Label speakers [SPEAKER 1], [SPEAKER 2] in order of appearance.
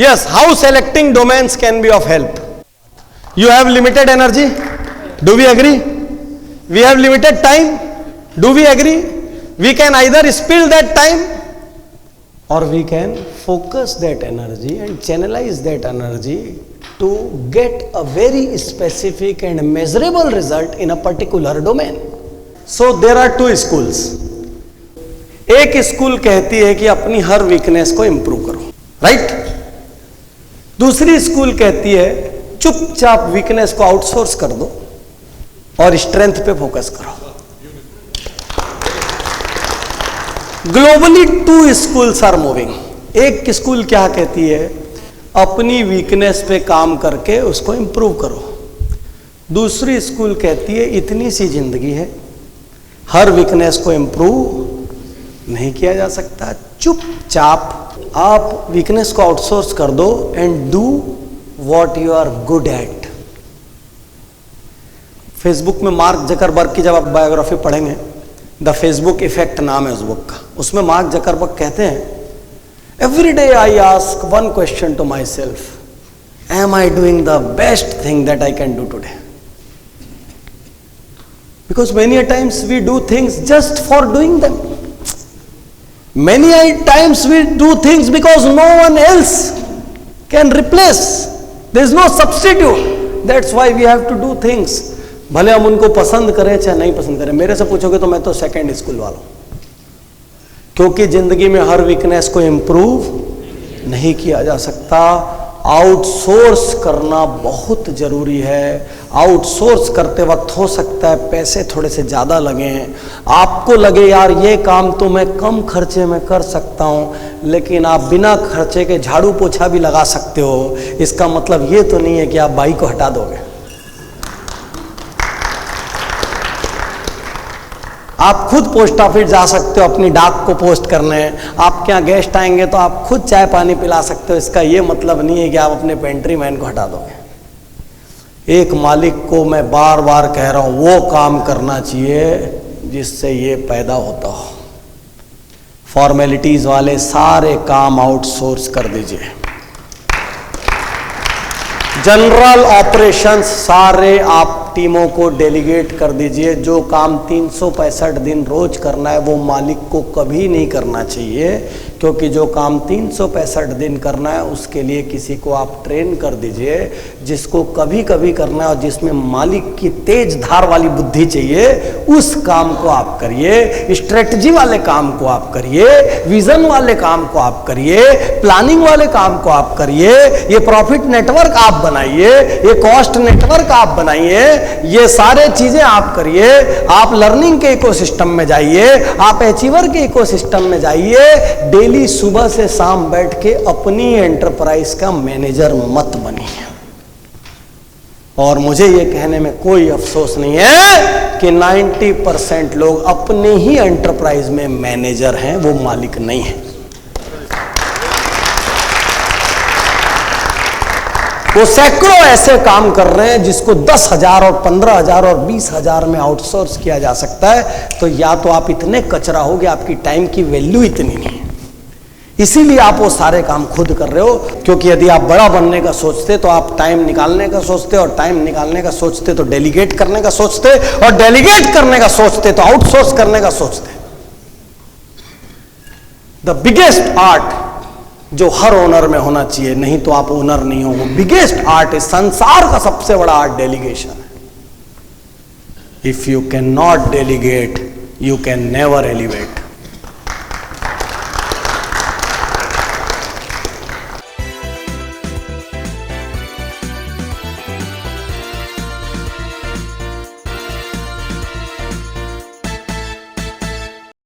[SPEAKER 1] Yes, how selecting domains can be of help. You have limited energy. Do we agree? We have limited time. Do we agree? We can either spill that time or we can focus that energy and channelize that energy to get a very specific and measurable result in a particular domain. So there are two schools. एक school कहती है कि अपनी हर weakness को improve करो, right? दूसरी school कहती है चुपचाप वीकनेस को आउटसोर्स कर दो और स्ट्रेंथ पे फोकस करो. Globally two schools are moving. एक स्कूल क्या कहती है, अपनी वीकनेस पे काम करके उसको इंप्रूव करो. दूसरी स्कूल कहती है इतनी सी जिंदगी है, हर वीकनेस को इंप्रूव नहीं किया जा सकता, चुपचाप आप वीकनेस को आउटसोर्स कर दो and do what you are good at. Facebook में मार्क जकरबर्ग की जब आप बायोग्राफी पढ़ेंगे, द फेसबुक इफेक्ट नाम है उस बुक का, उसमें मार्क जकरबर्ग कहते हैं, every day I ask one question to myself, am I doing the best thing that I can do today? Because many a times we do things just for doing them. Many a times we do things because no one else can replace. There is no substitute. That's why we have to do things. भले हम उनको पसंद करें चाहे नहीं पसंद करें. मेरे से पूछोगे तो मैं तो सेकेंड स्कूल वाला हूं, क्योंकि जिंदगी में हर वीकनेस को इंप्रूव नहीं किया जा सकता. आउटसोर्स करना बहुत जरूरी है. आउटसोर्स करते वक्त हो सकता है पैसे थोड़े से ज़्यादा लगें, आपको लगे यार ये काम तो मैं कम खर्चे में कर सकता हूँ, लेकिन आप बिना खर्चे के झाड़ू पोछा भी लगा सकते हो. इसका मतलब ये तो नहीं है कि आप बाई को हटा दोगे. आप खुद पोस्ट ऑफिस जा सकते हो अपनी डाक को पोस्ट करने, आपके यहाँ गेस्ट आएंगे तो आप खुद चाय पानी पिला सकते हो. इसका ये मतलब नहीं है कि आप अपने पेंट्री मैन को हटा दोगे. एक मालिक को मैं बार बार कह रहा हूं, वो काम करना चाहिए जिससे ये पैदा होता हो. फॉर्मेलिटीज वाले सारे काम आउटसोर्स कर दीजिए. जनरल ऑपरेशंस सारे आप टीमों को डेलीगेट कर दीजिए. जो काम 365 दिन रोज करना है वो मालिक को कभी नहीं करना चाहिए, क्योंकि जो काम 365 दिन करना है उसके लिए किसी को आप ट्रेन कर दीजिए जिसको कभी कभी करना है, और जिसमें मालिक की तेज धार वाली बुद्धि चाहिए उस काम को आप करिए. स्ट्रेटजी वाले काम को आप करिए, विजन वाले काम को आप करिए, प्लानिंग वाले काम को आप करिए, ये प्रॉफिट नेटवर्क आप बनाइए, ये कॉस्ट नेटवर्क आप बनाइए, ये सारे चीजें आप करिए. आप लर्निंग के इकोसिस्टम में जाइए, आप अचीवर के इकोसिस्टम में जाइए. डेली सुबह से शाम बैठ के अपनी एंटरप्राइज का मैनेजर मत बनिए. और मुझे ये कहने में कोई अफसोस नहीं है कि 90% लोग अपने ही एंटरप्राइज में मैनेजर हैं, वो मालिक नहीं है. वो सैकड़ों ऐसे काम कर रहे हैं जिसको 10,000 और 15,000 और 20,000 में आउटसोर्स किया जा सकता है. तो या तो आप इतने कचरा हो कि आपकी टाइम की वैल्यू इतनी नहीं है, इसीलिए आप वो सारे काम खुद कर रहे हो. क्योंकि यदि आप बड़ा बनने का सोचते तो आप टाइम निकालने का सोचते, और टाइम निकालने का सोचते तो डेलीगेट करने का सोचते, और डेलीगेट करने का सोचते तो आउटसोर्स करने का सोचते. द बिगेस्ट आर्ट जो हर ओनर में होना चाहिए, नहीं तो आप ओनर नहीं हो, बिगेस्ट आर्ट है, संसार का सबसे बड़ा आर्ट डेलीगेशन है. If you can not delegate you can never elevate.